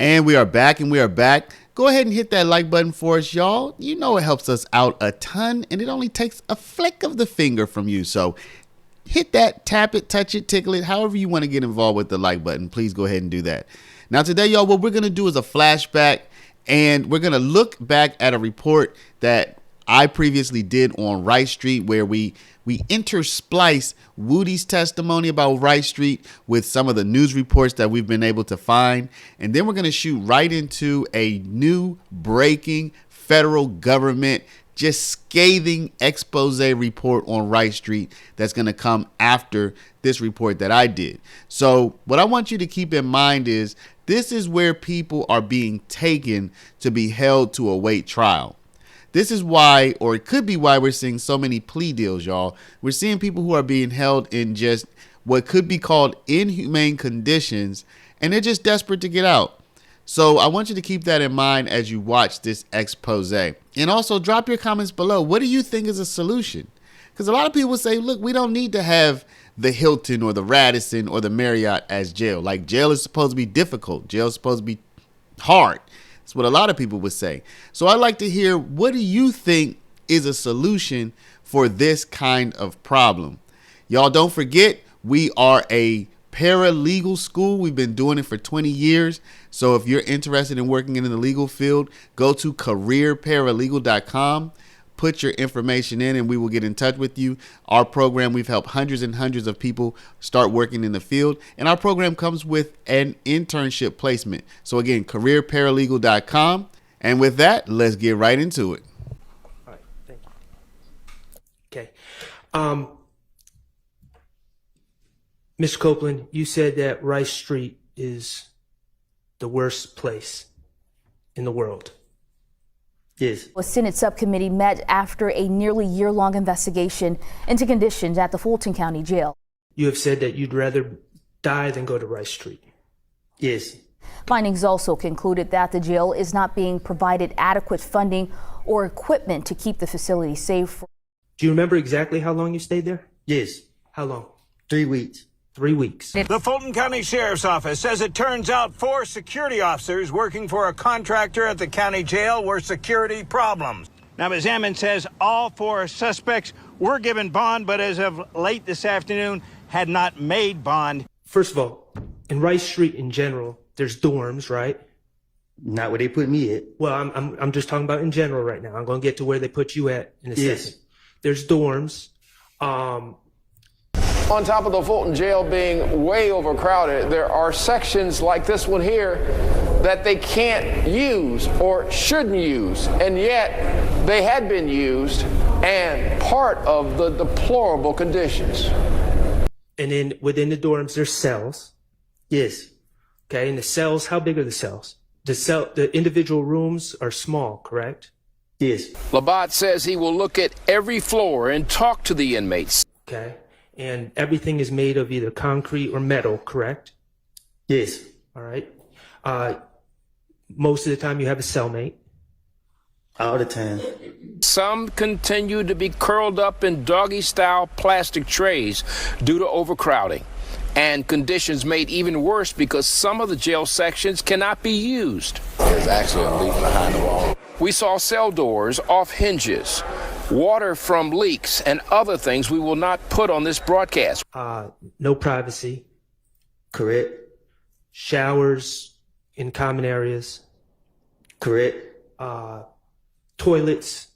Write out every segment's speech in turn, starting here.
And we are back, and we are back. Go ahead and hit that like button for us, y'all. You know it helps us out a ton, and it only takes a flick of the finger from you. So hit that, tap it, touch it, tickle it, however you want to get involved with the like button. Please go ahead and do that. Now today, y'all, what we're going to do is a flashback, and we're going to look back at a report that I previously did on Rice Street, where we intersplice Woody's testimony about Rice Street with some of the news reports that we've been able to find. And then we're going to shoot right into a new breaking federal government just scathing expose report on Rice Street that's going to come after this report that I did. So what I want you to keep in mind is this is where people are being taken to be held to await trial. This is why, or it could be why, we're seeing so many plea deals, y'all. We're seeing people who are being held in just what could be called inhumane conditions, and they're just desperate to get out. So I want you to keep that in mind as you watch this expose. And also drop your comments below. What do you think is a solution? Because a lot of people say, look, we don't need to have the Hilton or the Radisson or the Marriott as jail. Like, jail is supposed to be difficult. Jail is supposed to be hard. That's what a lot of people would say. So I'd like to hear, what do you think is a solution for this kind of problem? Y'all don't forget, we are a paralegal school. We've been doing it for 20 years. So if you're interested in working in the legal field, go to careerparalegal.com. Put your information in and we will get in touch with you. Our program, we've helped hundreds and hundreds of people start working in the field. And our program comes with an internship placement. So again, careerparalegal.com. And with that, let's get right into it. All right, thank you. Okay. Mr. Copeland, you said that Rice Street is the worst place in the world. Yes. A Senate subcommittee met after a nearly year-long investigation into conditions at the Fulton County Jail. You have said that you'd rather die than go to Rice Street. Yes. Findings also concluded that the jail is not being provided adequate funding or equipment to keep the facility safe. Do you remember exactly how long you stayed there? Yes. How long? 3 weeks. 3 weeks. The Fulton County Sheriff's Office says it turns out 4 security officers working for a contractor at the county jail were security problems. Now, Ms. Ammon says all 4 suspects were given bond, but as of late this afternoon, had not made bond. First of all, in Rice Street in general, there's dorms, right? Not where they put me at. Well, I'm just talking about in general right now. I'm going to get to where they put you at in a second. There's dorms. On top of the Fulton jail being way overcrowded, there are sections like this one here that they can't use or shouldn't use, and yet they had been used and part of the deplorable conditions. And then within the dorms, there's cells. Yes. Okay, and the cells, how big are the cells? The individual rooms are small, correct? Yes. Labatt says he will look at every floor and talk to the inmates. Okay. And everything is made of either concrete or metal, correct? Yes. All right. Most of the time you have a cellmate. All the time. Some continue to be curled up in doggy-style plastic trays due to overcrowding, and conditions made even worse because some of the jail sections cannot be used. There's actually a leak behind the wall. We saw cell doors off hinges, water from leaks, and other things we will not put on this broadcast. No privacy. Correct. Showers in common areas. Correct. Toilets.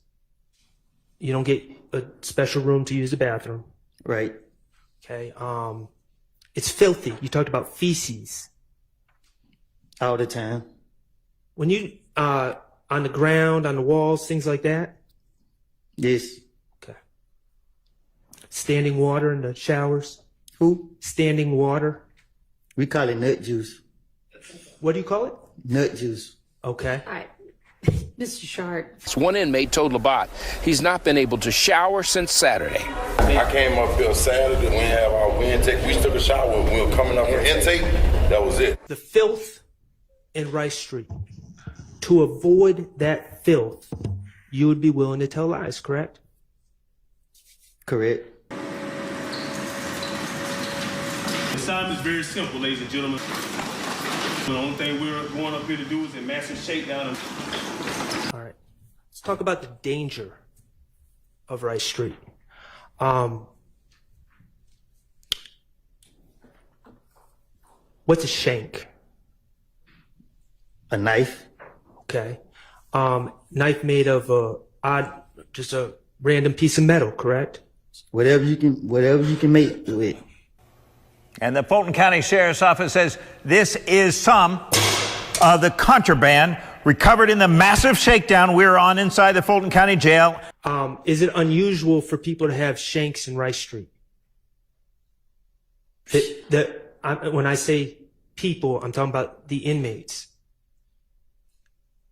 You don't get a special room to use the bathroom. Right. Okay. It's filthy. You talked about feces. All the time. When you, on the ground, on the walls, things like that? Yes. Okay. Standing water in the showers? Who? Standing water? We call it nut juice. What do you call it? Nut juice. Okay. All right. Mr. Shard. One inmate told Labatt he's not been able to shower since Saturday. I came up here Saturday, we have our intake. We took a shower when we were coming up for intake. That was it. The filth in Rice Street. To avoid that filth, you would be willing to tell lies, correct? Correct. The assignment is very simple, ladies and gentlemen. The only thing we're going up here to do is a massive shakedown. All right. Let's talk about the danger of Rice Street. What's a shank? A knife. Okay. Knife made of just a random piece of metal, correct? Whatever you can make with. And the Fulton County Sheriff's Office says this is some of the contraband recovered in the massive shakedown we're on inside the Fulton County Jail. Is it unusual for people to have shanks in Rice Street? When I say people, I'm talking about the inmates.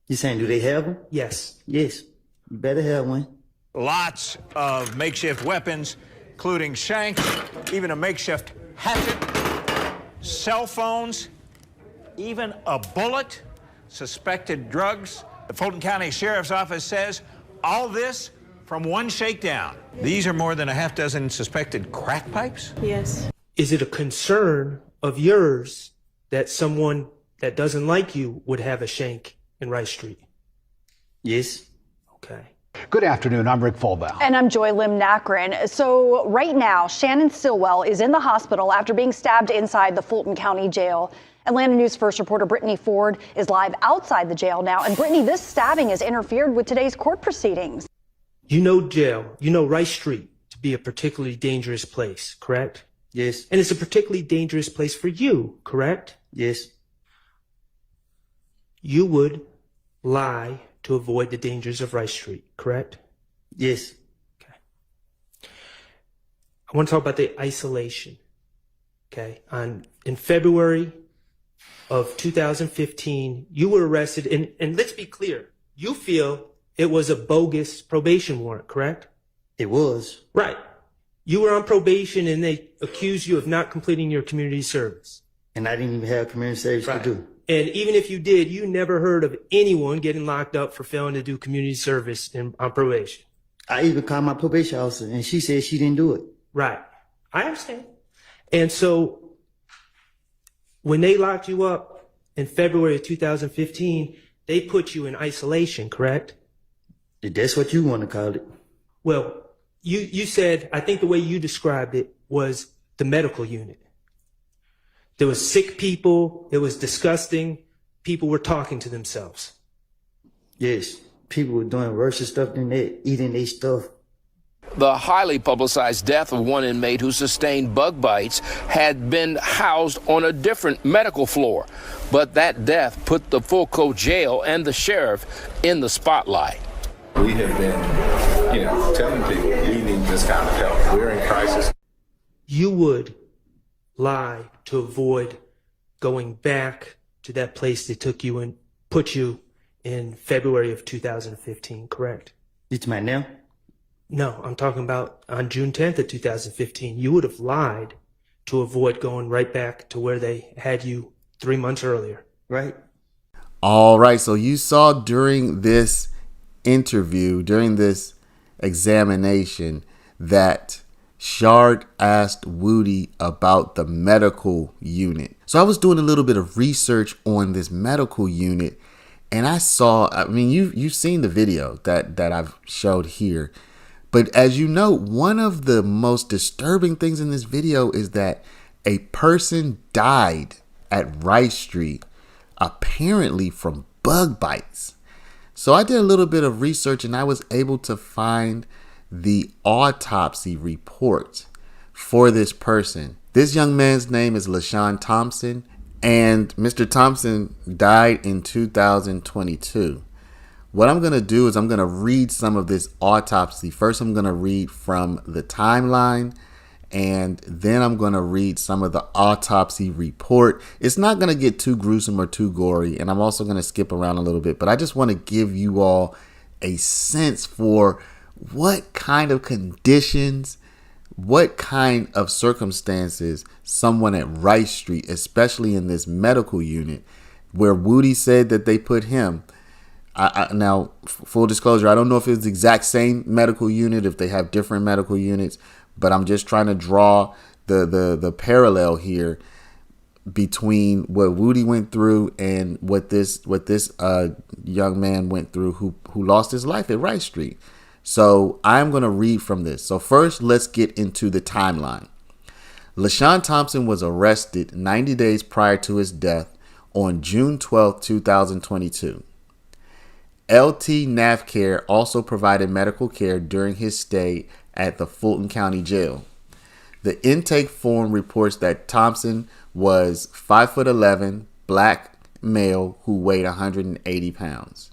You saying, do they have them? Yes. Yes. You better have one. Lots of makeshift weapons, including shanks, even a makeshift hatchet, cell phones, even a bullet, suspected drugs. The Fulton County Sheriff's Office says all this from one shakedown. These are more than a half dozen suspected crack pipes? Yes. Is it a concern of yours that someone that doesn't like you would have a shank in Rice Street? Yes. Okay. Good afternoon. I'm Rick Fulbaugh. And I'm Joy Lim Nakrin. So right now, Shannon Stillwell is in the hospital after being stabbed inside the Fulton County Jail. Atlanta News First reporter Brittany Ford is live outside the jail now. And Brittany, this stabbing has interfered with today's court proceedings. You know jail, you know Rice Street to be a particularly dangerous place, correct? Yes. And it's a particularly dangerous place for you, correct? Yes. You would lie to avoid the dangers of Rice Street, correct? Yes. Okay. I want to talk about the isolation. Okay. In February of 2015, you were arrested, and let's be clear, you feel it was a bogus probation warrant, correct? It was. Right. You were on probation and they accused you of not completing your community service. And I didn't even have community service to do. And even if you did, you never heard of anyone getting locked up for failing to do community service on probation. I even called my probation officer and she said she didn't do it. Right. I understand. And so when they locked you up in February of 2015, they put you in isolation, correct? That's what you want to call it. Well, you said, I think the way you described it was the medical unit. There was sick people. It was disgusting. People were talking to themselves. Yes. People were doing worse stuff than that, eating their stuff. The highly publicized death of one inmate who sustained bug bites had been housed on a different medical floor. But that death put the Fulco jail and the sheriff in the spotlight. We have been, telling people we need this kind of help. We're in crisis. You would lie to avoid going back to that place they took you and put you in February of 2015, correct? It's my now? No, I'm talking about on June 10th of 2015. You would have lied to avoid going right back to where they had you 3 months earlier. Right. All right. So you saw during this interview, during this examination, that Shard asked Woody about the medical unit. So I was doing a little bit of research on this medical unit, and I saw, you've seen the video that I've showed here. But as you know, one of the most disturbing things in this video is that a person died at Rice Street, apparently from bug bites. So I did a little bit of research and I was able to find the autopsy report for this person. This young man's name is LaShawn Thompson, and Mr. Thompson died in 2022. What I'm going to do is I'm going to read some of this autopsy. First, I'm going to read from the timeline, and then I'm going to read some of the autopsy report. It's not going to get too gruesome or too gory, and I'm also going to skip around a little bit, but I just want to give you all a sense for what kind of conditions, what kind of circumstances someone at Rice Street, especially in this medical unit, where Woody said that they put him. Now, full disclosure, I don't know if it's the exact same medical unit, if they have different medical units, but I'm just trying to draw the parallel here. between what Woody went through and what this young man went through who lost his life at Wright Street. So I'm going to read from this. So first, let's get into the timeline. LaShawn Thompson was arrested 90 days prior to his death on June 12, 2022. LT NavCare also provided medical care during his stay at the Fulton County Jail. The intake form reports that Thompson was 5'11", black male who weighed 180 pounds.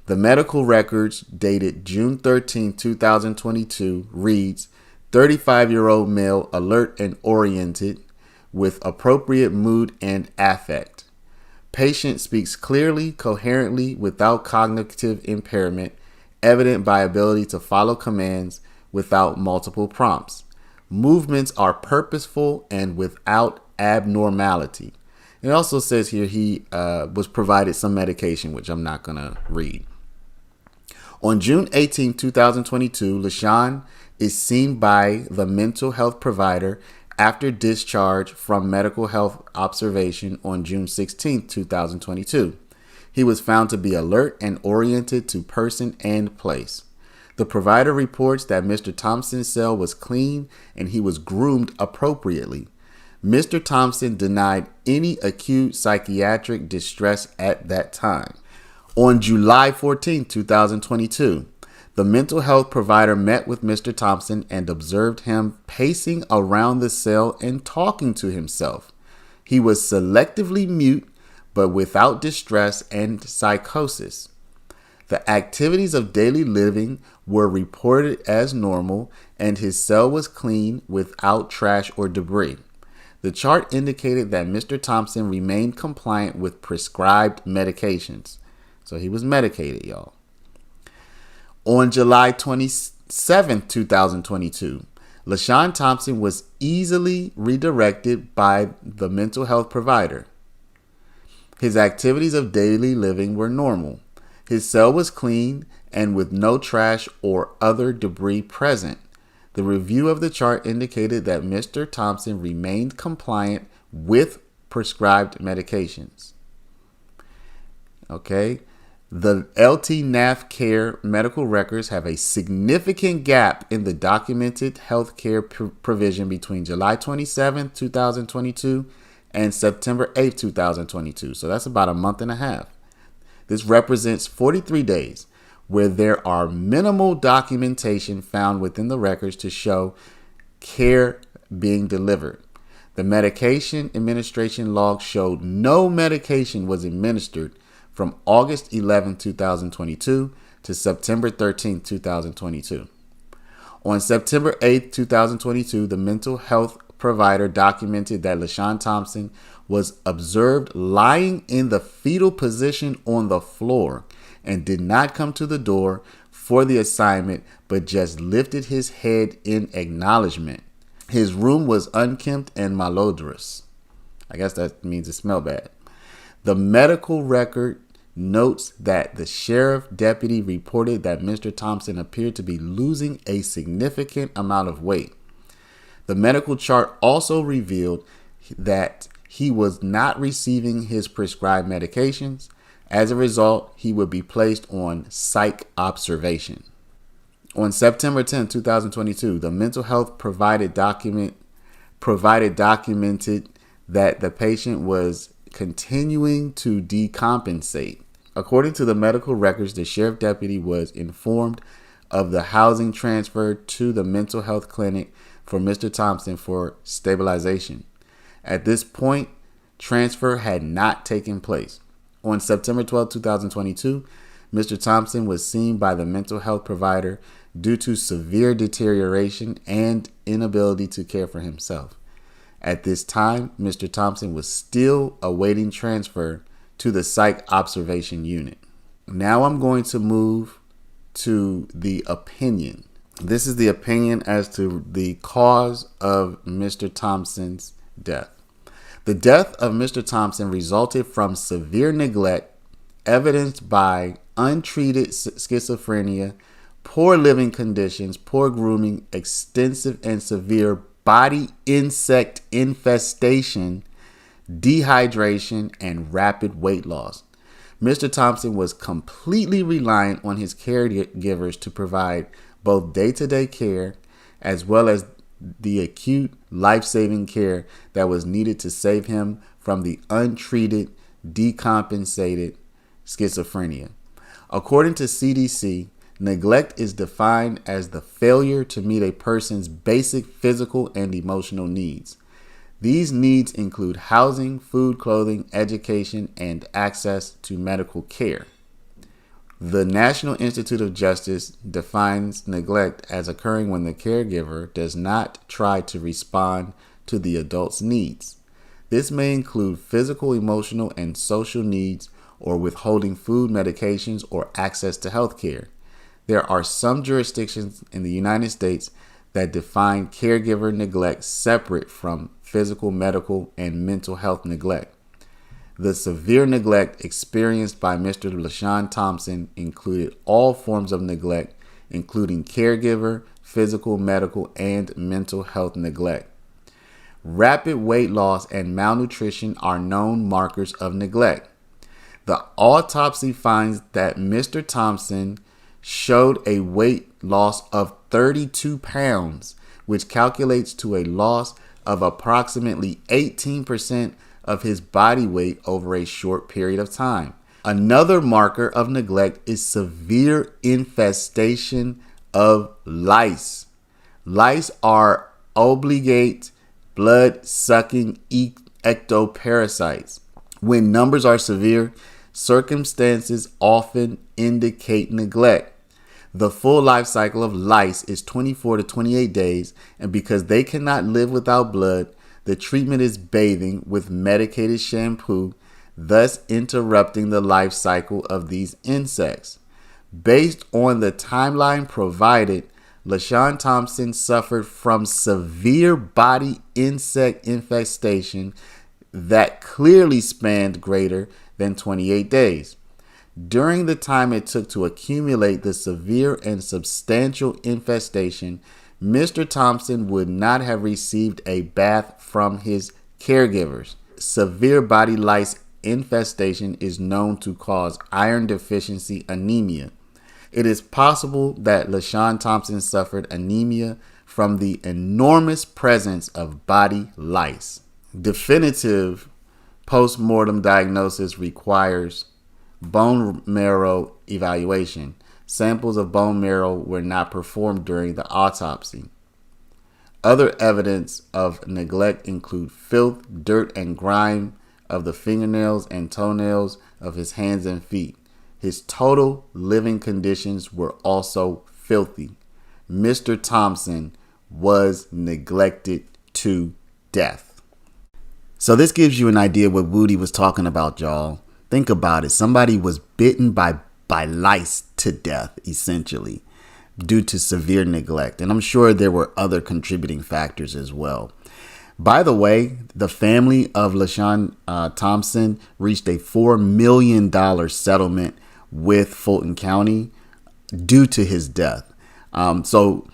The medical records dated June 13, 2022 reads, 35-year-old male, alert and oriented, with appropriate mood and affect. Patient speaks clearly, coherently, without cognitive impairment, evident by ability to follow commands without multiple prompts. Movements are purposeful and without abnormality. It also says here he was provided some medication, which I'm not going to read. On June 18, 2022, LaShawn is seen by the mental health provider after discharge from medical health observation on June 16, 2022. He was found to be alert and oriented to person and place. The provider reports that Mr. Thompson's cell was clean and he was groomed appropriately. Mr. Thompson denied any acute psychiatric distress at that time. On July 14, 2022, the mental health provider met with Mr. Thompson and observed him pacing around the cell and talking to himself. He was selectively mute, but without distress and psychosis. The activities of daily living were reported as normal, and his cell was clean without trash or debris. The chart indicated that Mr. Thompson remained compliant with prescribed medications. So he was medicated, y'all. On July 27, 2022, LaShawn Thompson was easily redirected by the mental health provider. His activities of daily living were normal. His cell was clean and with no trash or other debris present. The review of the chart indicated that Mr. Thompson remained compliant with prescribed medications. Okay. The LT NavCare medical records have a significant gap in the documented health care provision between July 27, 2022 and September 8, 2022. So that's about a month and a half. This represents 43 days where there are minimal documentation found within the records to show care being delivered. The medication administration log showed no medication was administered from August 11, 2022 to September 13, 2022. On September 8, 2022, the mental health provider documented that LaShawn Thompson was observed lying in the fetal position on the floor and did not come to the door for the assignment, but just lifted his head in acknowledgement. His room was unkempt and malodorous. I guess that means it smelled bad. The medical record notes that the sheriff deputy reported that Mr. Thompson appeared to be losing a significant amount of weight. The medical chart also revealed that he was not receiving his prescribed medications. As a result, he would be placed on psych observation. On September 10, 2022, the mental health provided documented that the patient was continuing to decompensate. According to the medical records, the sheriff deputy was informed of the housing transfer to the mental health clinic for Mr. Thompson for stabilization. At this point, transfer had not taken place. On September 12, 2022, Mr. Thompson was seen by the mental health provider due to severe deterioration and inability to care for himself. At this time, Mr. Thompson was still awaiting transfer to the psych observation unit. Now I'm going to move to the opinion. This is the opinion as to the cause of Mr. Thompson's death. The death of Mr. Thompson resulted from severe neglect, evidenced by untreated schizophrenia, poor living conditions, poor grooming, extensive and severe body insect infestation, dehydration, and rapid weight loss. Mr. Thompson was completely reliant on his caregivers to provide both day-to-day care as well as the acute life-saving care that was needed to save him from the untreated, decompensated schizophrenia. According to CDC, neglect is defined as the failure to meet a person's basic physical and emotional needs. These needs include housing, food, clothing, education, and access to medical care. The National Institute of Justice defines neglect as occurring when the caregiver does not try to respond to the adult's needs. This may include physical, emotional, and social needs, or withholding food, medications, or access to health care. There are some jurisdictions in the United States that define caregiver neglect separate from physical, medical, and mental health neglect. The severe neglect experienced by Mr. LaShawn Thompson included all forms of neglect, including caregiver, physical, medical, and mental health neglect. Rapid weight loss and malnutrition are known markers of neglect. The autopsy finds that Mr. Thompson showed a weight loss of 32 pounds, which calculates to a loss of approximately 18% of his body weight over a short period of time. Another marker of neglect is severe infestation of lice. Lice are obligate, blood-sucking ectoparasites. When numbers are severe, circumstances often indicate neglect. The full life cycle of lice is 24 to 28 days, and because they cannot live without blood, the treatment is bathing with medicated shampoo, thus interrupting the life cycle of these insects. Based on the timeline provided, LaShawn Thompson suffered from severe body insect infestation that clearly spanned greater than 28 days. During the time it took to accumulate the severe and substantial infestation, Mr. Thompson would not have received a bath from his caregivers. Severe body lice infestation is known to cause iron deficiency anemia. It is possible that LaShawn Thompson suffered anemia from the enormous presence of body lice. Definitive post-mortem diagnosis requires bone marrow evaluation. Samples of bone marrow were not performed during the autopsy. Other evidence of neglect include filth, dirt, and grime of the fingernails and toenails of his hands and feet. His total living conditions were also filthy. Mr. Thompson was neglected to death. So this gives you an idea what Woody was talking about, y'all. Think about it. Somebody was bitten by lice to death, essentially, due to severe neglect. And I'm sure there were other contributing factors as well. By the way, the family of LaShawn Thompson reached a $4 million settlement with Fulton County due to his death. So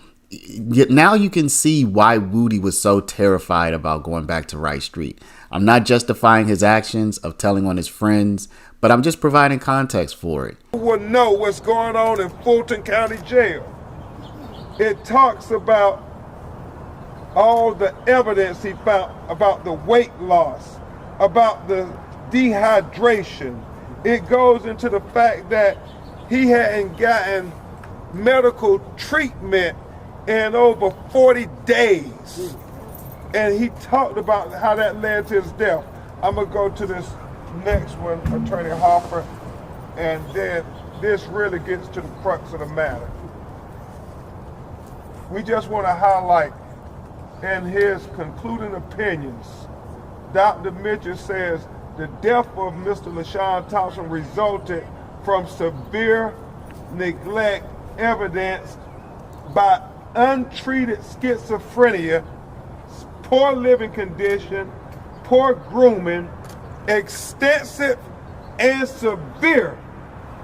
now you can see why Woody was so terrified about going back to Rice Street. I'm not justifying his actions of telling on his friends, but I'm just providing context for it. Who would know what's going on in Fulton County Jail? It talks about all the evidence he found about the weight loss, about the dehydration. It goes into the fact that he hadn't gotten medical treatment in over 40 days. And he talked about how that led to his death. I'm going to go to this next one, Attorney Hoffer, and then this really gets to the crux of the matter. We just want to highlight in his concluding opinions, Dr. Mitchell says the death of Mr. LaShawn Thompson resulted from severe neglect evidenced by untreated schizophrenia, poor living condition, poor grooming, extensive and severe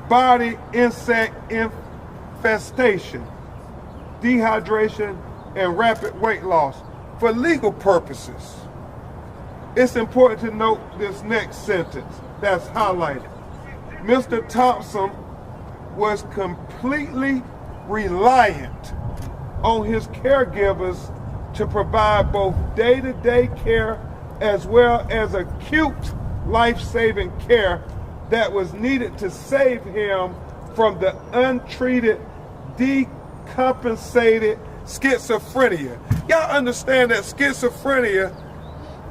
body insect infestation, dehydration, and rapid weight loss. For legal purposes, It's important to note this next sentence that's highlighted. Mr. Thompson was completely reliant on his caregivers to provide both day-to-day care as well as acute life-saving care that was needed to save him from the untreated, decompensated schizophrenia. Y'all understand that schizophrenia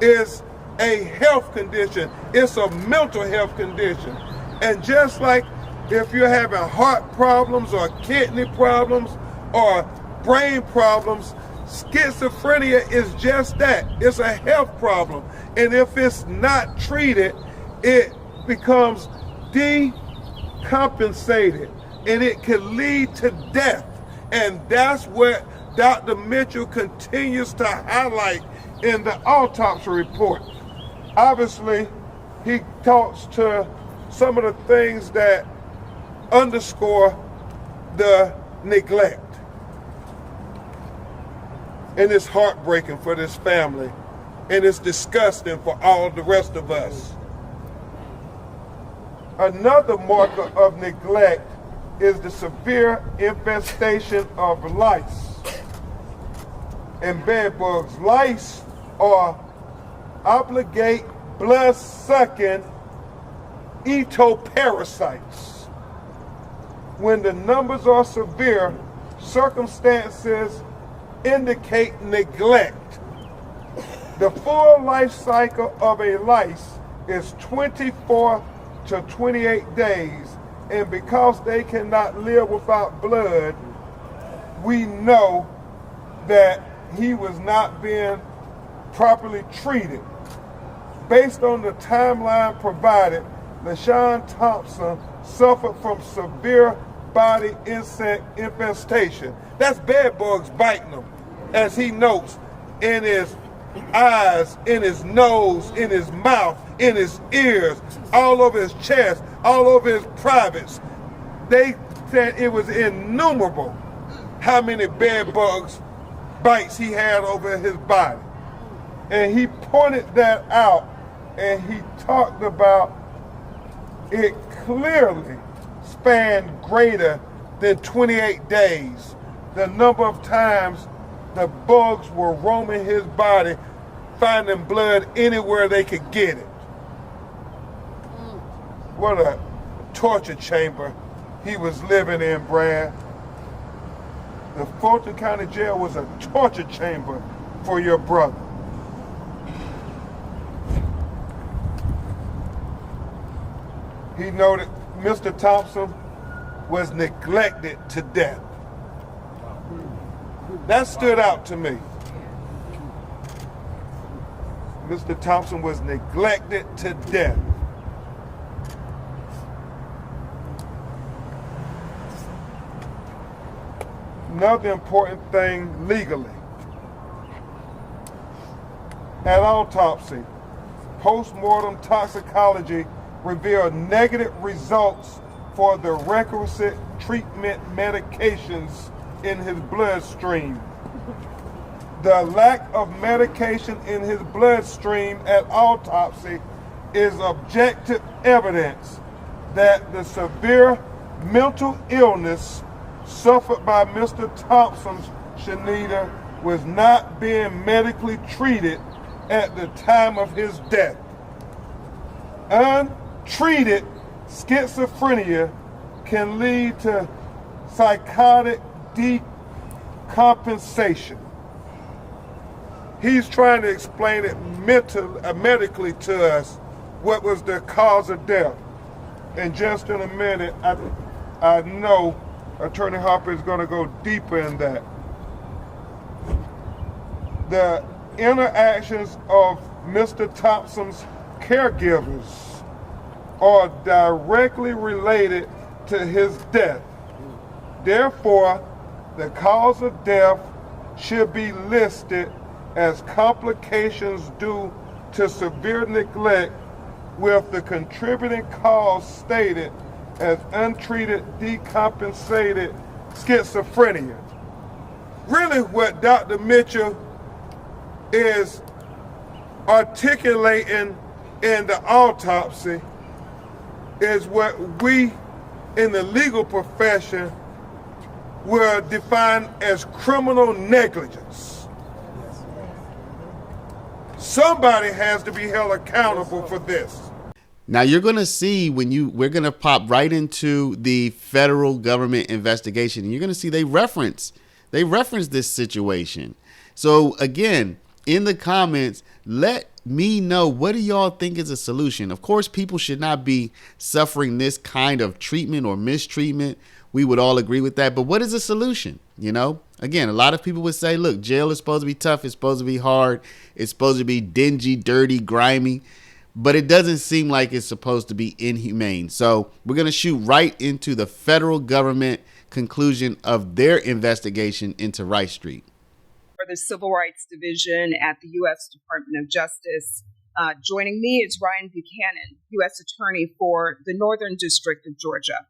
is a health condition. It's a mental health condition. And just like if you're having heart problems or kidney problems or brain problems, schizophrenia is just that. It's a health problem. And if it's not treated, it becomes decompensated and it can lead to death. And that's what Dr. Mitchell continues to highlight in the autopsy report. Obviously, he talks to some of the things that underscore the neglect. And it's heartbreaking for this family, and it's disgusting for all the rest of us. Another marker of neglect is the severe infestation of lice and bed bugs. Lice are obligate blood-sucking ectoparasites. When the numbers are severe, circumstances indicate neglect. The full life cycle of a lice is 24 to 28 days, and because they cannot live without blood, we know that he was not being properly treated. Based on the timeline provided, LaShawn Thompson suffered from severe body insect infestation. That's bed bugs biting him, as he notes, in his eyes, in his nose, in his mouth, in his ears, all over his chest, all over his privates. They said it was innumerable how many bed bugs bites he had over his body. And he pointed that out, and he talked about it clearly spanned greater than 28 days. The number of times the bugs were roaming his body, finding blood anywhere they could get it. What a torture chamber he was living in, Brad. The Fulton County Jail was a torture chamber for your brother. He noted Mr. Thompson was neglected to death. That stood out to me. Mr. Thompson was neglected to death. Another important thing legally. At autopsy, post-mortem toxicology revealed negative results for the requisite treatment medications in his bloodstream. The lack of medication in his bloodstream at autopsy is objective evidence that the severe mental illness suffered by Mr. Thompson's Shanita was not being medically treated at the time of his death. Untreated schizophrenia can lead to psychotic decompensation. He's trying to explain it medically to us, what was the cause of death. And just in a minute, I know Attorney Harper is going to go deeper in that. The interactions of Mr. Thompson's caregivers are directly related to his death. Therefore, the cause of death should be listed as complications due to severe neglect, with the contributing cause stated as untreated decompensated schizophrenia. Really what Dr. Mitchell is articulating in the autopsy is what we in the legal profession will define as criminal negligence. Somebody has to be held accountable for this. Now you're going to see we're going to pop right into the federal government investigation, and you're going to see they reference this situation. So again, in the comments, let me know, what do y'all think is a solution? Of course, people should not be suffering this kind of treatment or mistreatment. We would all agree with that. But what is a solution? You know, again, a lot of people would say, look, jail is supposed to be tough. It's supposed to be hard. It's supposed to be dingy, dirty, grimy. But it doesn't seem like it's supposed to be inhumane. So we're going to shoot right into the federal government conclusion of their investigation into Rice Street. For the Civil Rights Division at the U.S. Department of Justice. Joining me is Ryan Buchanan, U.S. Attorney for the Northern District of Georgia.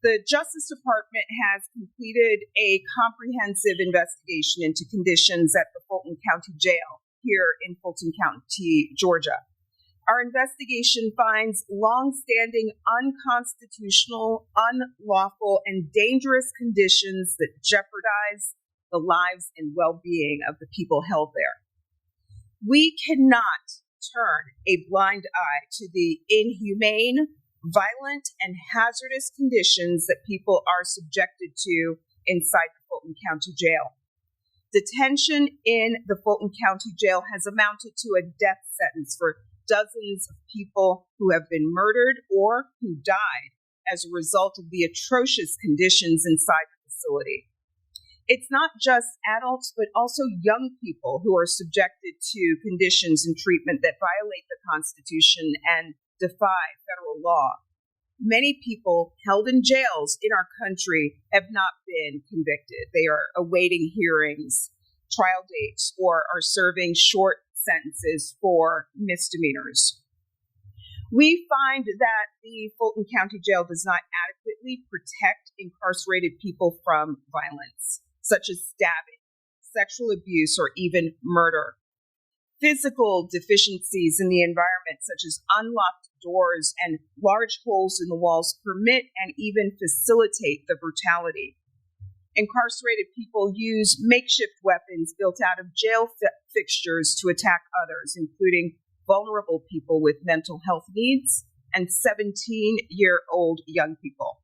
The Justice Department has completed a comprehensive investigation into conditions at the Fulton County Jail here in Fulton County, Georgia. Our investigation finds long-standing unconstitutional, unlawful, and dangerous conditions that jeopardize the lives and well-being of the people held there. We cannot turn a blind eye to the inhumane, violent, and hazardous conditions that people are subjected to inside the Fulton County Jail. Detention in the Fulton County Jail has amounted to a death sentence for dozens of people who have been murdered or who died as a result of the atrocious conditions inside the facility. It's not just adults, but also young people who are subjected to conditions and treatment that violate the Constitution and defy federal law. Many people held in jails in our country have not been convicted. They are awaiting hearings, trial dates, or are serving short sentences for misdemeanors. We find that the Fulton County Jail does not adequately protect incarcerated people from violence, such as stabbing, sexual abuse, or even murder. Physical deficiencies in the environment, such as unlocked doors and large holes in the walls, permit and even facilitate the brutality. Incarcerated people use makeshift weapons built out of jail fixtures to attack others, including vulnerable people with mental health needs and 17-year-old young people.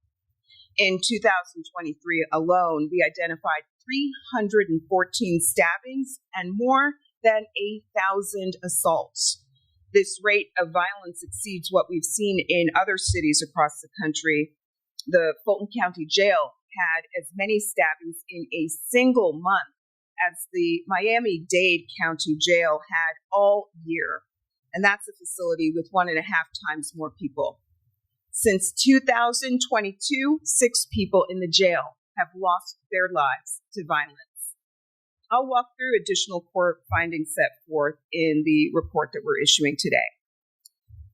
In 2023 alone, we identified 314 stabbings and more than 8,000 assaults. This rate of violence exceeds what we've seen in other cities across the country. The Fulton County Jail had as many stabbings in a single month as the Miami-Dade County Jail had all year. And that's a facility with 1.5 times more people. Since 2022, 6 people in the jail have lost their lives to violence. I'll walk through additional court findings set forth in the report that we're issuing today.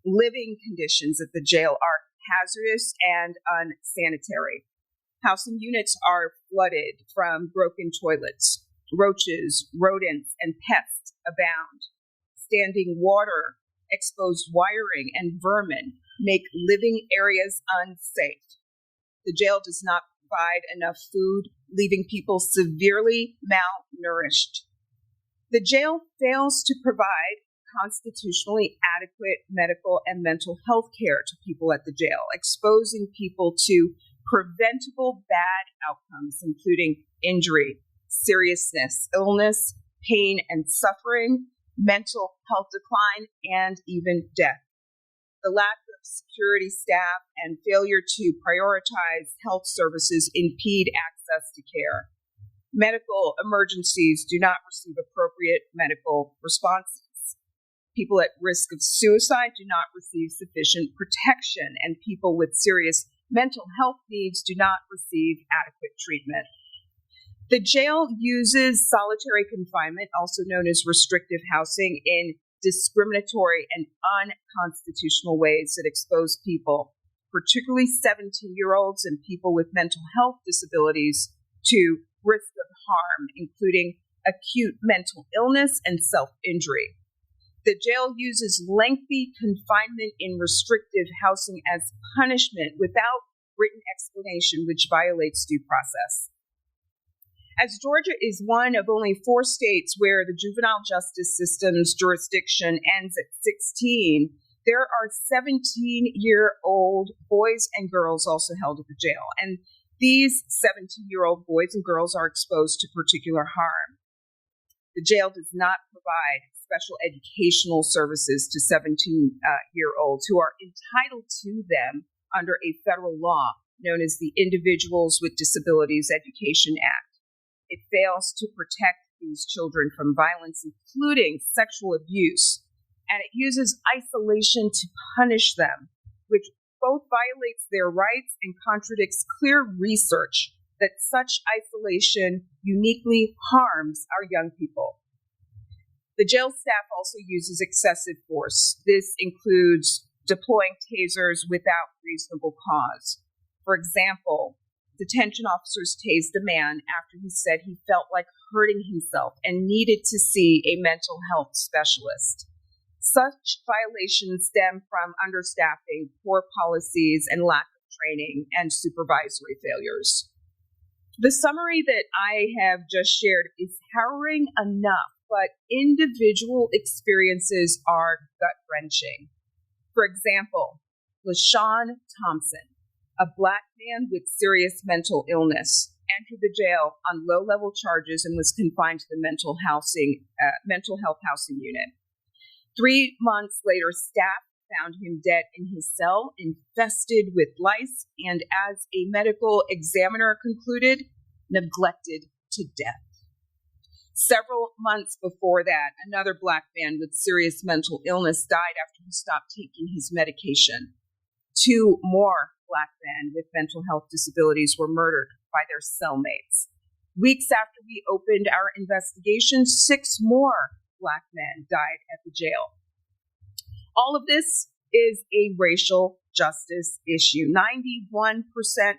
Living conditions at the jail are hazardous and unsanitary. Housing units are flooded from broken toilets. Roaches, rodents, and pests abound. Standing water, exposed wiring, and vermin make living areas unsafe. The jail does not provide enough food, leaving people severely malnourished. The jail fails to provide constitutionally adequate medical and mental health care to people at the jail, exposing people to preventable bad outcomes, including injury, seriousness, illness, pain and suffering, mental health decline, and even death. The lack of security staff and failure to prioritize health services impede access to care. Medical emergencies do not receive appropriate medical responses. People at risk of suicide do not receive sufficient protection, and people with serious mental health needs do not receive adequate treatment. The jail uses solitary confinement, also known as restrictive housing, in discriminatory and unconstitutional ways that expose people, particularly 17-year-olds and people with mental health disabilities, to risk of harm, including acute mental illness and self-injury. The jail uses lengthy confinement in restrictive housing as punishment without written explanation, which violates due process. As Georgia is one of only 4 states where the juvenile justice system's jurisdiction ends at 16, there are 17-year-old boys and girls also held at the jail. And these 17-year-old boys and girls are exposed to particular harm. The jail does not provide special educational services to 17-year-olds who are entitled to them under a federal law known as the Individuals with Disabilities Education Act. It fails to protect these children from violence, including sexual abuse, and it uses isolation to punish them, which both violates their rights and contradicts clear research that such isolation uniquely harms our young people. The jail staff also uses excessive force. This includes deploying tasers without reasonable cause. For example, detention officers tased a man after he said he felt like hurting himself and needed to see a mental health specialist. Such violations stem from understaffing, poor policies, and lack of training and supervisory failures. The summary that I have just shared is harrowing enough, but individual experiences are gut-wrenching. For example, LaShawn Thompson, a Black man with serious mental illness, entered the jail on low-level charges and was confined to the mental health housing unit. 3 months later, staff found him dead in his cell, infested with lice, and as a medical examiner concluded, neglected to death. Several months before that, another Black man with serious mental illness died after he stopped taking his medication. 2 more Black men with mental health disabilities were murdered by their cellmates. Weeks after we opened our investigation, 6 more Black men died at the jail. All of this is a racial justice issue. 91%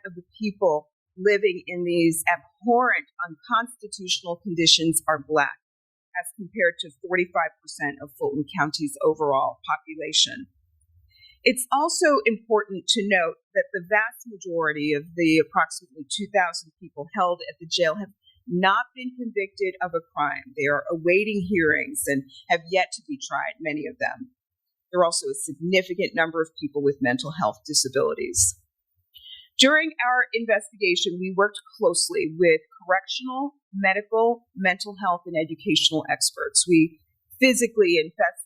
of the people living in these abhorrent, unconstitutional conditions are Black, as compared to 45% of Fulton County's overall population. It's also important to note that the vast majority of the approximately 2,000 people held at the jail have not been convicted of a crime. They are awaiting hearings and have yet to be tried, many of them. There are also a significant number of people with mental health disabilities. During our investigation, we worked closely with correctional, medical, mental health, and educational experts. We physically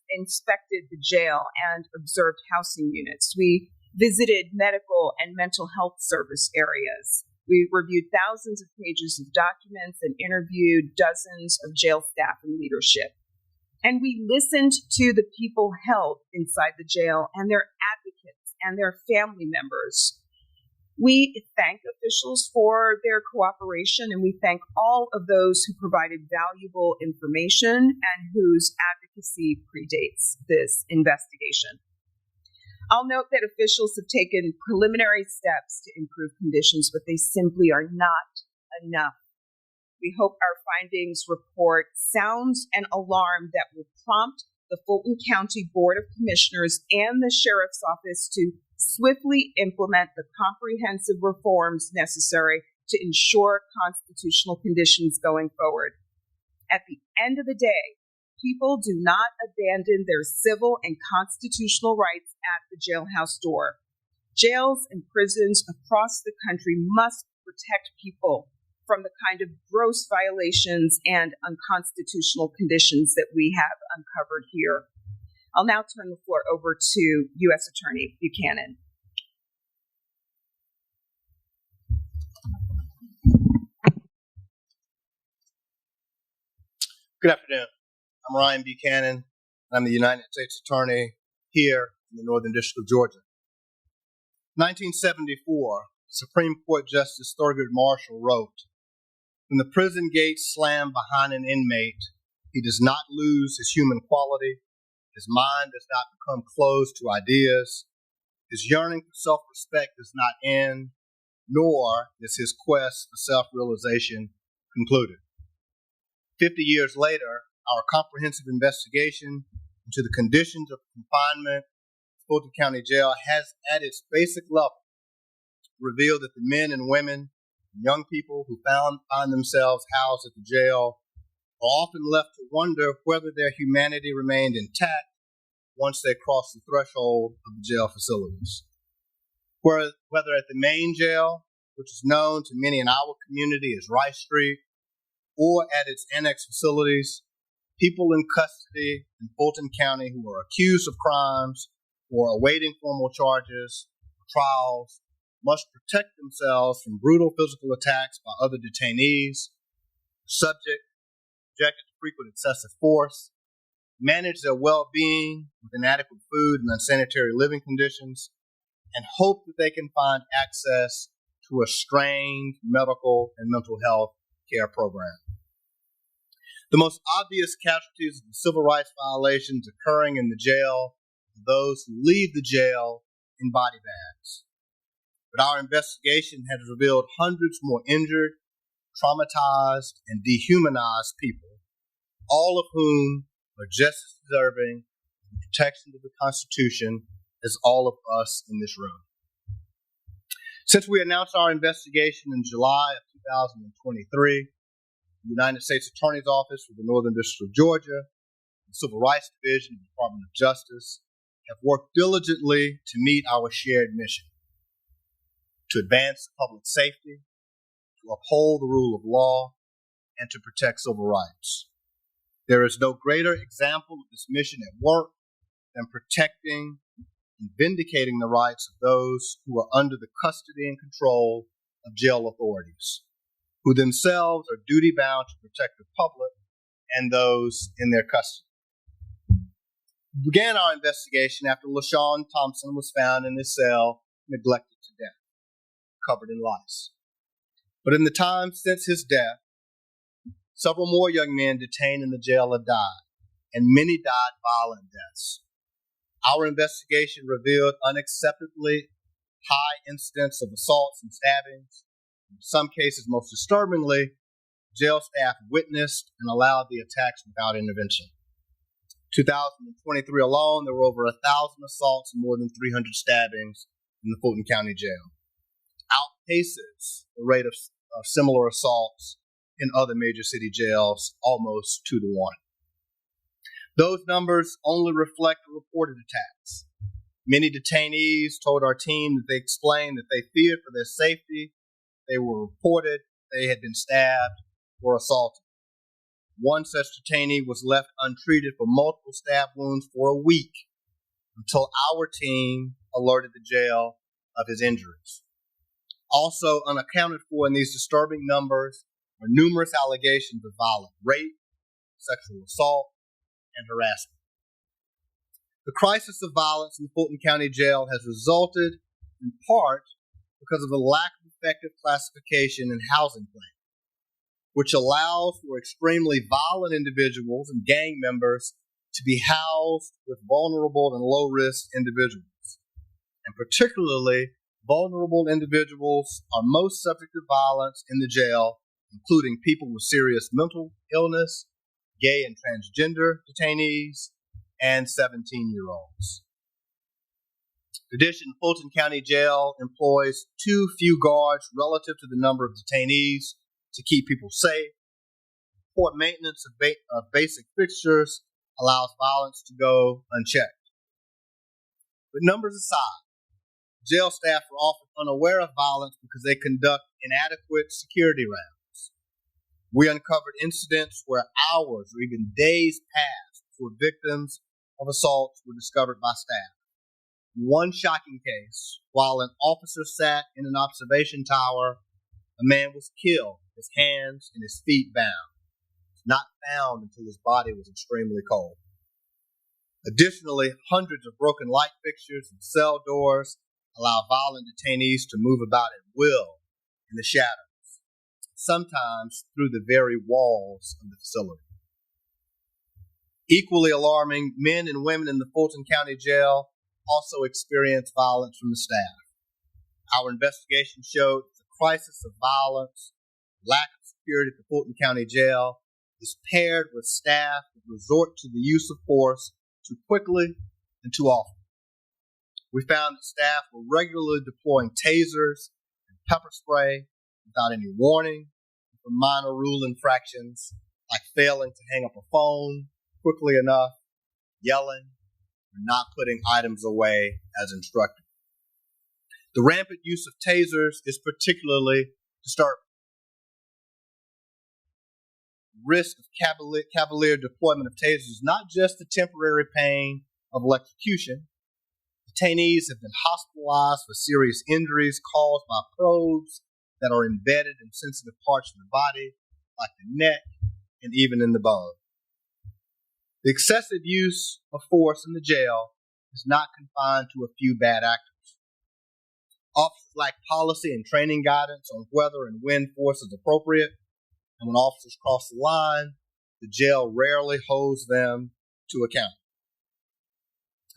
inspected the jail and observed housing units. We visited medical and mental health service areas. We reviewed thousands of pages of documents and interviewed dozens of jail staff and leadership. And we listened to the people held inside the jail and their advocates and their family members. We thank officials for their cooperation, and we thank all of those who provided valuable information and whose advocacy predates this investigation. I'll note that officials have taken preliminary steps to improve conditions, but they simply are not enough. We hope our findings report sounds an alarm that will prompt the Fulton County Board of Commissioners and the Sheriff's Office to swiftly implement the comprehensive reforms necessary to ensure constitutional conditions going forward. At the end of the day, people do not abandon their civil and constitutional rights at the jailhouse door. Jails and prisons across the country must protect people from the kind of gross violations and unconstitutional conditions that we have uncovered here. I'll now turn the floor over to U.S. Attorney Buchanan. Good afternoon. I'm Ryan Buchanan, and I'm the United States Attorney here in the Northern District of Georgia. 1974, Supreme Court Justice Thurgood Marshall wrote, "When the prison gates slam behind an inmate, he does not lose his human quality, his mind does not become closed to ideas, his yearning for self-respect does not end, nor is his quest for self-realization concluded." 50 years later, our comprehensive investigation into the conditions of confinement, Fulton County Jail has at its basic level revealed that the men and women and young people who find themselves housed at the jail are often left to wonder whether their humanity remained intact once they crossed the threshold of the jail facilities. Whether at the main jail, which is known to many in our community as Rice Street, or at its annex facilities, people in custody in Fulton County who are accused of crimes or awaiting formal charges or trials must protect themselves from brutal physical attacks by other detainees, subjected to frequent excessive force, manage their well-being with inadequate food and unsanitary living conditions, and hope that they can find access to a strained medical and mental health care program. The most obvious casualties of the civil rights violations occurring in the jail are those who leave the jail in body bags. But our investigation has revealed hundreds more injured, traumatized, and dehumanized people, all of whom are just as deserving of the protection of the Constitution as all of us in this room. Since we announced our investigation in July of 2023, the United States Attorney's Office for the Northern District of Georgia, the Civil Rights Division of the Department of Justice have worked diligently to meet our shared mission: to advance public safety, to uphold the rule of law, and to protect civil rights. There is no greater example of this mission at work than protecting and vindicating the rights of those who are under the custody and control of jail authorities, who themselves are duty-bound to protect the public and those in their custody. We began our investigation after LaShawn Thompson was found in his cell, neglected to death, covered in lice. But in the time since his death, several more young men detained in the jail have died, and many died violent deaths. Our investigation revealed unacceptably high incidents of assaults and stabbings. In some cases, most disturbingly, jail staff witnessed and allowed the attacks without intervention. 2023 alone, there were over 1,000 assaults and more than 300 stabbings in the Fulton County Jail. Outpaces the rate of similar assaults in other major city jails, almost 2 to 1. Those numbers only reflect the reported attacks. Many detainees told our team that they explained that they feared for their safety. They were reported they had been stabbed or assaulted. One such detainee was left untreated for multiple stab wounds for a week until our team alerted the jail of his injuries. Also unaccounted for in these disturbing numbers are numerous allegations of violent rape, sexual assault, and harassment. The crisis of violence in the Fulton County Jail has resulted in part because of the lack of effective classification and housing plan, which allows for extremely violent individuals and gang members to be housed with vulnerable and low-risk individuals. And particularly, vulnerable individuals are most subject to violence in the jail, including people with serious mental illness, gay and transgender detainees, and 17-year-olds. In addition, Fulton County Jail employs too few guards relative to the number of detainees to keep people safe. Poor maintenance of basic fixtures allows violence to go unchecked. But numbers aside, jail staff are often unaware of violence because they conduct inadequate security rounds. We uncovered incidents where hours or even days passed before victims of assaults were discovered by staff. In one shocking case, while an officer sat in an observation tower, a man was killed, his hands and his feet bound, not found until his body was extremely cold. Additionally, hundreds of broken light fixtures and cell doors allow violent detainees to move about at will in the shadows, sometimes through the very walls of the facility. Equally alarming, men and women in the Fulton County Jail also experience violence from the staff. Our investigation showed the crisis of violence, lack of security at the Fulton County Jail is paired with staff that resort to the use of force too quickly, and too often. We found that staff were regularly deploying tasers and pepper spray without any warning for minor rule infractions like failing to hang up a phone quickly enough, yelling, or not putting items away as instructed. The rampant use of tasers is particularly disturbing. Risk of cavalier deployment of tasers is not just the temporary pain of electrocution. Detainees have been hospitalized for serious injuries caused by probes that are embedded in sensitive parts of the body, like the neck and even in the bone. The excessive use of force in the jail is not confined to a few bad actors. Officers lack policy and training guidance on whether and when force is appropriate, and when officers cross the line, the jail rarely holds them to account.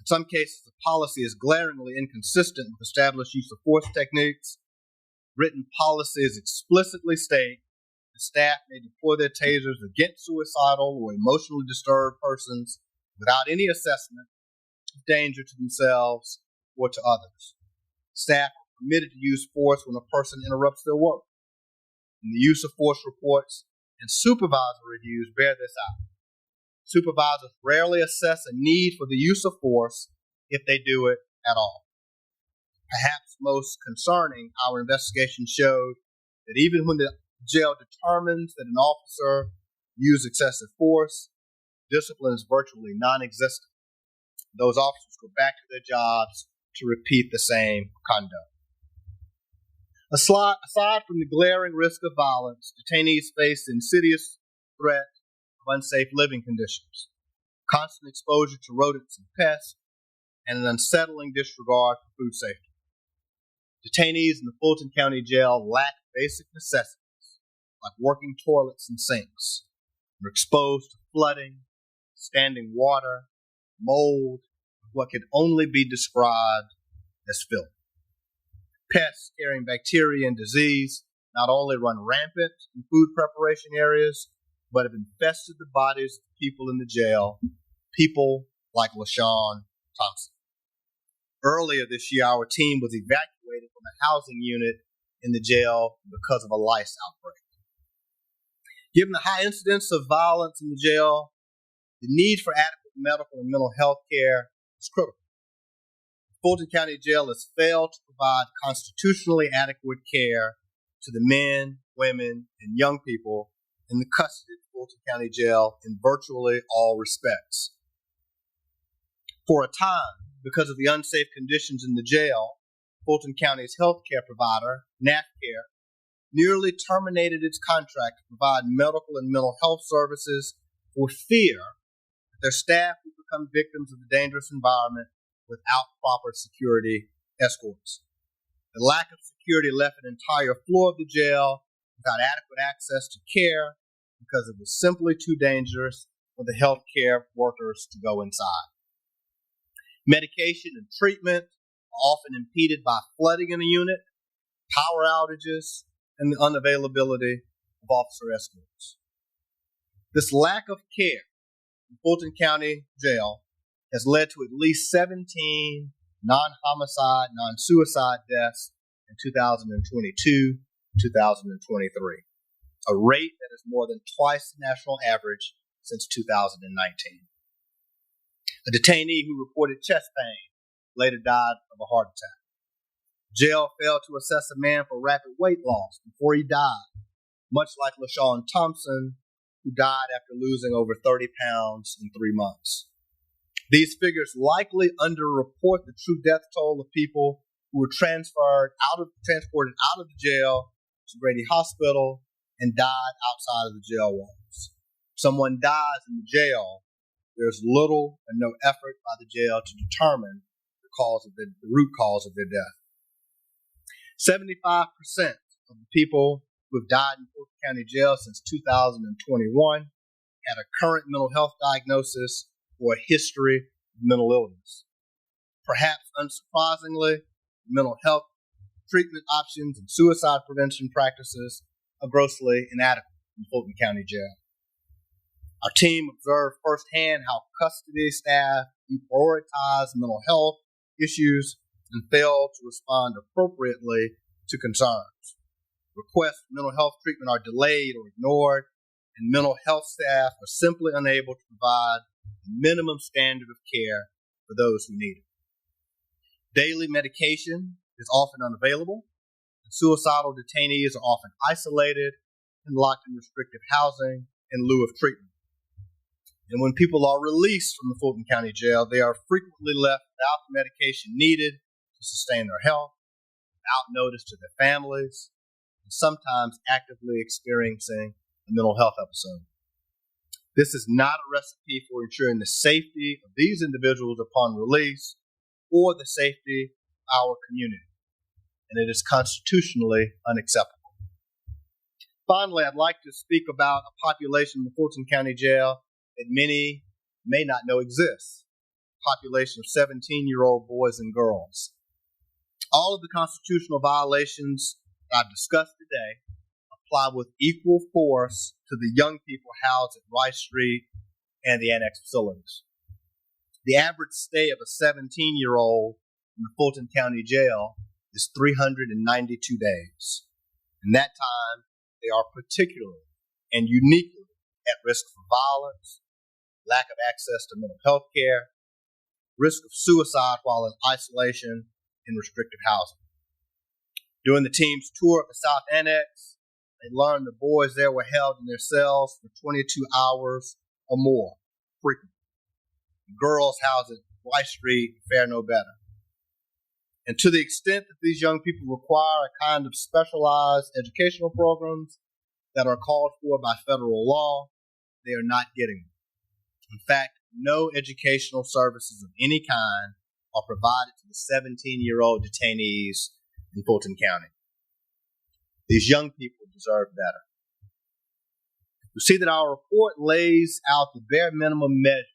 In some cases, the policy is glaringly inconsistent with established use of force techniques. Written policies explicitly state that staff may deploy their tasers against suicidal or emotionally disturbed persons without any assessment of danger to themselves or to others. Staff are permitted to use force when a person interrupts their work. And the use of force reports and supervisor reviews bear this out. Supervisors rarely assess a need for the use of force if they do it at all. Perhaps most concerning, our investigation showed that even when the jail determines that an officer used excessive force, discipline is virtually non-existent. Those officers go back to their jobs to repeat the same conduct. Aside from the glaring risk of violence, detainees face the insidious threat of unsafe living conditions, constant exposure to rodents and pests, and an unsettling disregard for food safety. Detainees in the Fulton County Jail lack basic necessities like working toilets and sinks. They're exposed to flooding, standing water, mold, and what can only be described as filth. Pests carrying bacteria and disease not only run rampant in food preparation areas, but have infested the bodies of people in the jail, people like LaShawn Thompson. Earlier this year, our team was evacuated from a housing unit in the jail because of a lice outbreak. Given the high incidence of violence in the jail, the need for adequate medical and mental health care is critical. Fulton County Jail has failed to provide constitutionally adequate care to the men, women, and young people in the custody of Fulton County Jail in virtually all respects. For a time, because of the unsafe conditions in the jail, Fulton County's health care provider, NAFCare, nearly terminated its contract to provide medical and mental health services for fear that their staff would become victims of the dangerous environment without proper security escorts. The lack of security left an entire floor of the jail without adequate access to care because it was simply too dangerous for the health care workers to go inside. Medication and treatment are often impeded by flooding in the unit, power outages, and the unavailability of officer escorts. This lack of care in Fulton County Jail has led to at least 17 non-homicide, non-suicide deaths in 2022, 2023, a rate that is more than twice the national average since 2019. A detainee who reported chest pain later died of a heart attack. Jail failed to assess a man for rapid weight loss before he died, much like LaShawn Thompson, who died after losing over 30 pounds in 3 months. These figures likely underreport the true death toll of people who were transported out of the jail to Grady Hospital and died outside of the jail walls. If someone dies in the jail, there's little and no effort by the jail to determine the root cause of their death. 75% of the people who have died in Fulton County Jail since 2021 had a current mental health diagnosis or a history of mental illness. Perhaps unsurprisingly, mental health treatment options and suicide prevention practices are grossly inadequate in Fulton County Jail. Our team observed firsthand how custody staff deprioritize mental health issues and fail to respond appropriately to concerns. Requests for mental health treatment are delayed or ignored, and mental health staff are simply unable to provide the minimum standard of care for those who need it. Daily medication is often unavailable, and suicidal detainees are often isolated and locked in restrictive housing in lieu of treatment. And when people are released from the Fulton County Jail, they are frequently left without the medication needed to sustain their health, without notice to their families, and sometimes actively experiencing a mental health episode. This is not a recipe for ensuring the safety of these individuals upon release or the safety of our community, and it is constitutionally unacceptable. Finally, I'd like to speak about a population in the Fulton County Jail that many may not know exists, a population of 17-year-old boys and girls. All of the constitutional violations that I've discussed today apply with equal force to the young people housed at Rice Street and the annex facilities. The average stay of a 17-year-old in the Fulton County Jail is 392 days. In that time, they are particularly and uniquely at risk for violence, lack of access to mental health care, risk of suicide while in isolation in restrictive housing. During the team's tour of the South Annex, they learned the boys there were held in their cells for 22 hours or more, frequently. The girls housed at Rice Street fare no better. And to the extent that these young people require a kind of specialized educational programs that are called for by federal law, they are not getting them. In fact, no educational services of any kind are provided to the 17-year-old detainees in Fulton County. These young people deserve better. You see that our report lays out the bare minimum measures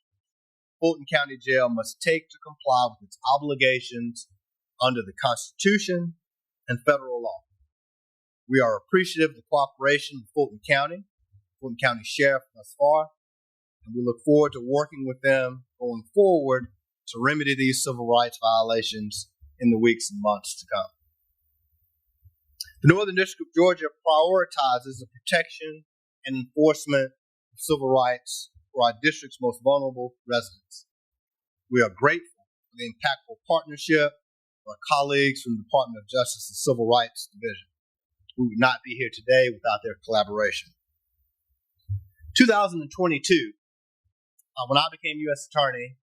Fulton County Jail must take to comply with its obligations under the Constitution and federal law. We are appreciative of the cooperation of Fulton County Sheriff thus far, and we look forward to working with them going forward to remedy these civil rights violations in the weeks and months to come. The Northern District of Georgia prioritizes the protection and enforcement of civil rights for our district's most vulnerable residents. We are grateful for the impactful partnership of our colleagues from the Department of Justice and Civil Rights Division. We would not be here today without their collaboration. 2022, when I became U.S. Attorney,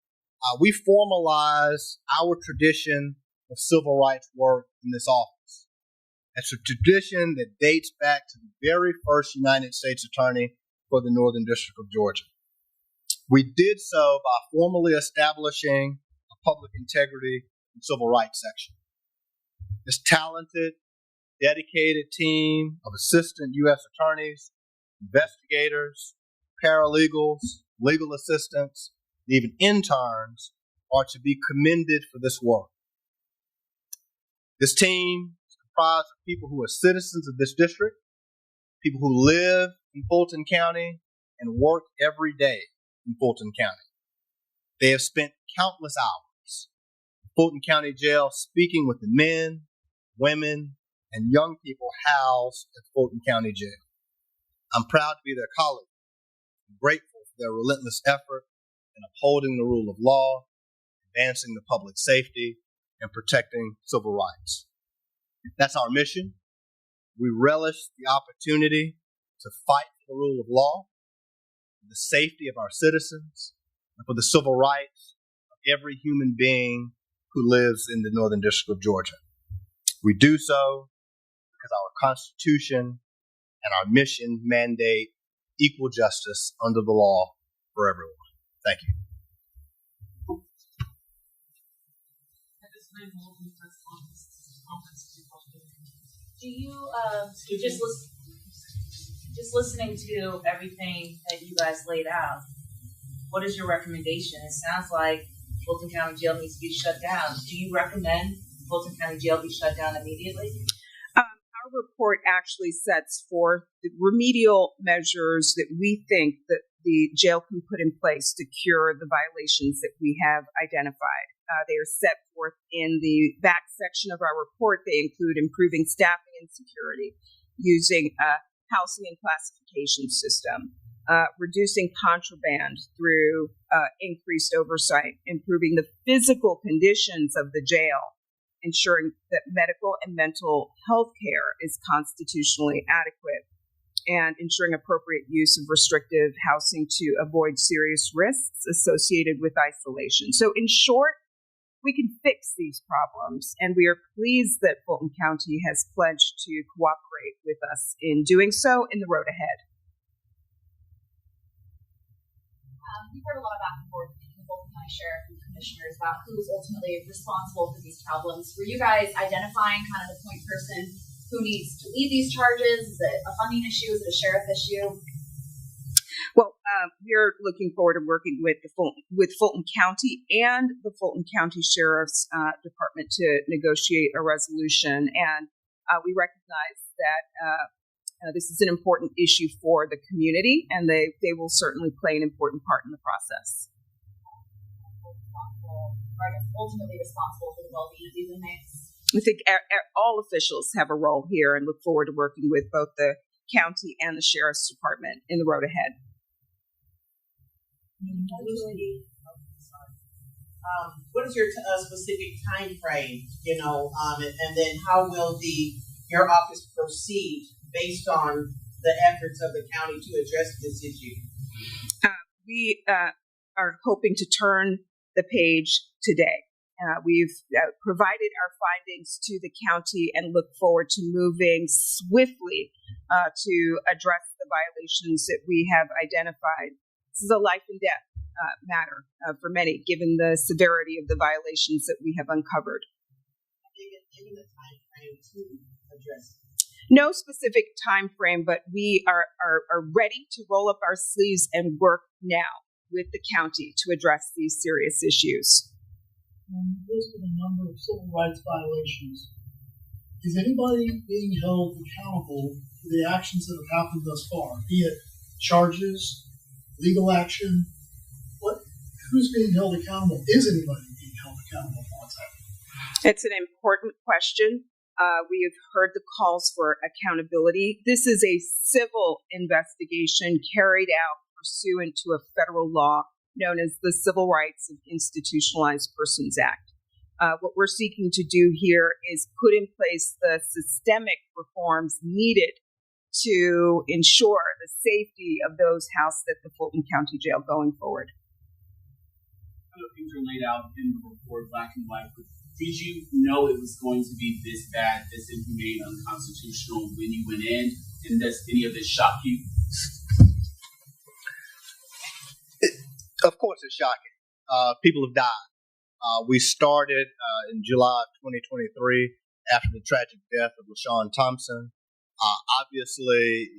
we formalized our tradition of civil rights work in this office. It's a tradition that dates back to the very first United States Attorney for the Northern District of Georgia. We did so by formally establishing a public integrity and civil rights section. This talented, dedicated team of assistant U.S. attorneys, investigators, paralegals, legal assistants, and even interns are to be commended for this work. This team is comprised of people who are citizens of this district, people who live in Fulton County and work every day in Fulton County. They have spent countless hours in Fulton County Jail speaking with the men, women, and young people housed at Fulton County Jail. I'm proud to be their colleague. I'm grateful for their relentless effort in upholding the rule of law, advancing the public safety, and protecting civil rights. That's our mission. We relish the opportunity to fight for the rule of law, for the safety of our citizens, and for the civil rights of every human being who lives in the Northern District of Georgia. We do so because our Constitution and our mission mandate equal justice under the law for everyone. Thank you. Do you just listening to everything that you guys laid out, what is your recommendation? It sounds like Fulton County Jail needs to be shut down. Do you recommend Fulton County Jail be shut down immediately? Our report actually sets forth the remedial measures that we think that the jail can put in place to cure the violations that we have identified. They are set forth in the back section of our report. They include improving staffing and security, using a housing and classification system, reducing contraband through increased oversight, improving the physical conditions of the jail, ensuring that medical and mental health care is constitutionally adequate, and ensuring appropriate use of restrictive housing to avoid serious risks associated with isolation. So in short, we can fix these problems, and we are pleased that Fulton County has pledged to cooperate with us in doing so in the road ahead. We've heard a lot of back and forth between the Fulton County Sheriff and commissioners about who's ultimately responsible for these problems. Were you guys identifying kind of the point person who needs to lead these charges? Is it a funding issue? Is it a sheriff issue? Well, we're looking forward to working with Fulton County and the Fulton County Sheriff's Department to negotiate a resolution. And we recognize that this is an important issue for the community, and they will certainly play an important part in the process. Ultimately responsible for the well-being of these inmates? I think all officials have a role here, and look forward to working with both the county and the Sheriff's Department in the road ahead. What is your specific time frame, and then how will your office proceed based on the efforts of the county to address this issue? We are hoping to turn the page today. We've provided our findings to the county and look forward to moving swiftly to address the violations that we have identified. This is a life and death matter for many, given the severity of the violations that we have uncovered. Given the time frame to address it. No specific time frame, but we are ready to roll up our sleeves and work now with the county to address these serious issues. You listed a number of civil rights violations. Is anybody being held accountable for the actions that have happened thus far, be it charges, legal action? Who's being held accountable? Is anybody being held accountable for what's happening? It's an important question. We have heard the calls for accountability. This is a civil investigation carried out pursuant to a federal law known as the Civil Rights of Institutionalized Persons Act. What we're seeking to do here is put in place the systemic reforms needed to ensure the safety of those housed at the Fulton County Jail going forward. I know things are laid out in the report, black and white, but did you know it was going to be this bad, this inhumane, unconstitutional when you went in? And does any of this shock you? Of course it's shocking. People have died. We started in July of 2023 after the tragic death of LaShawn Thompson. Obviously,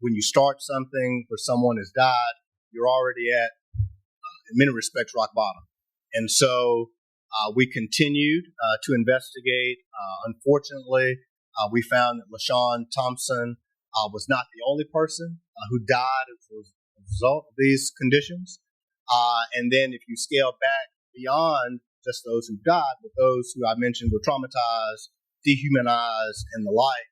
when you start something where someone has died, you're already at, in many respects, rock bottom. And so we continued to investigate. Unfortunately, we found that LaShawn Thompson was not the only person who died as a result of these conditions. And then if you scale back beyond just those who died, but those who I mentioned were traumatized, dehumanized, and the like,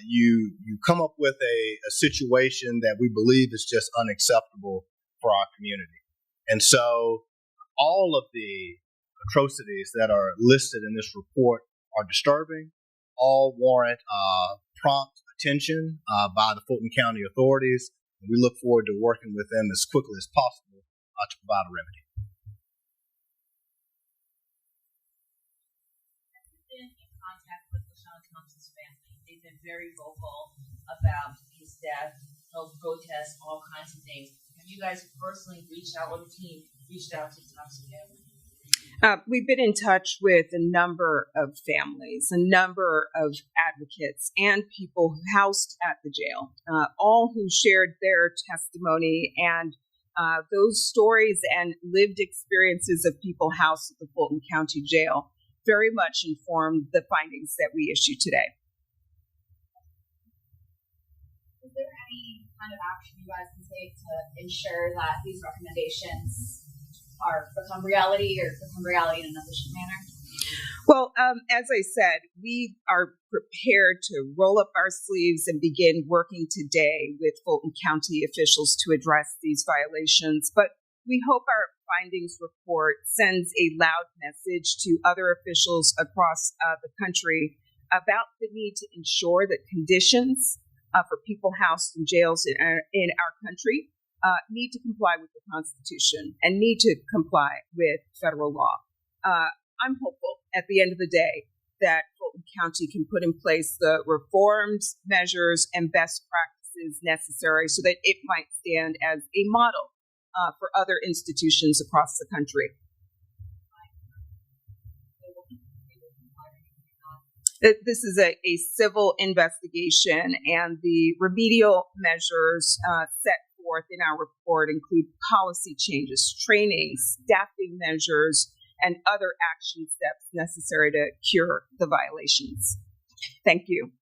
you come up with a situation that we believe is just unacceptable for our community. And so all of the atrocities that are listed in this report are disturbing, all warrant prompt attention by the Fulton County authorities. And we look forward to working with them as quickly as possible to provide a remedy. Been in contact with LaShawn Thompson's family. They've been very vocal about his death, no protests, all kinds of things. Have you guys personally reached out, or the team reached out to the Thompson family? We've been in touch with a number of families, a number of advocates, and people housed at the jail, all who shared their testimony, and those stories and lived experiences of people housed at the Fulton County Jail very much informed the findings that we issued today. Is there any kind of action you guys can take to ensure that these recommendations become reality or become reality in an efficient manner? Well, as I said, we are prepared to roll up our sleeves and begin working today with Fulton County officials to address these violations. But we hope our findings report sends a loud message to other officials across the country about the need to ensure that conditions for people housed in jails in our country need to comply with the Constitution and need to comply with federal law. I'm hopeful at the end of the day that Fulton County can put in place the reforms, measures, and best practices necessary so that it might stand as a model for other institutions across the country. This is a civil investigation, and the remedial measures set forth in our report include policy changes, training, staffing measures, and other action steps necessary to cure the violations. Thank you.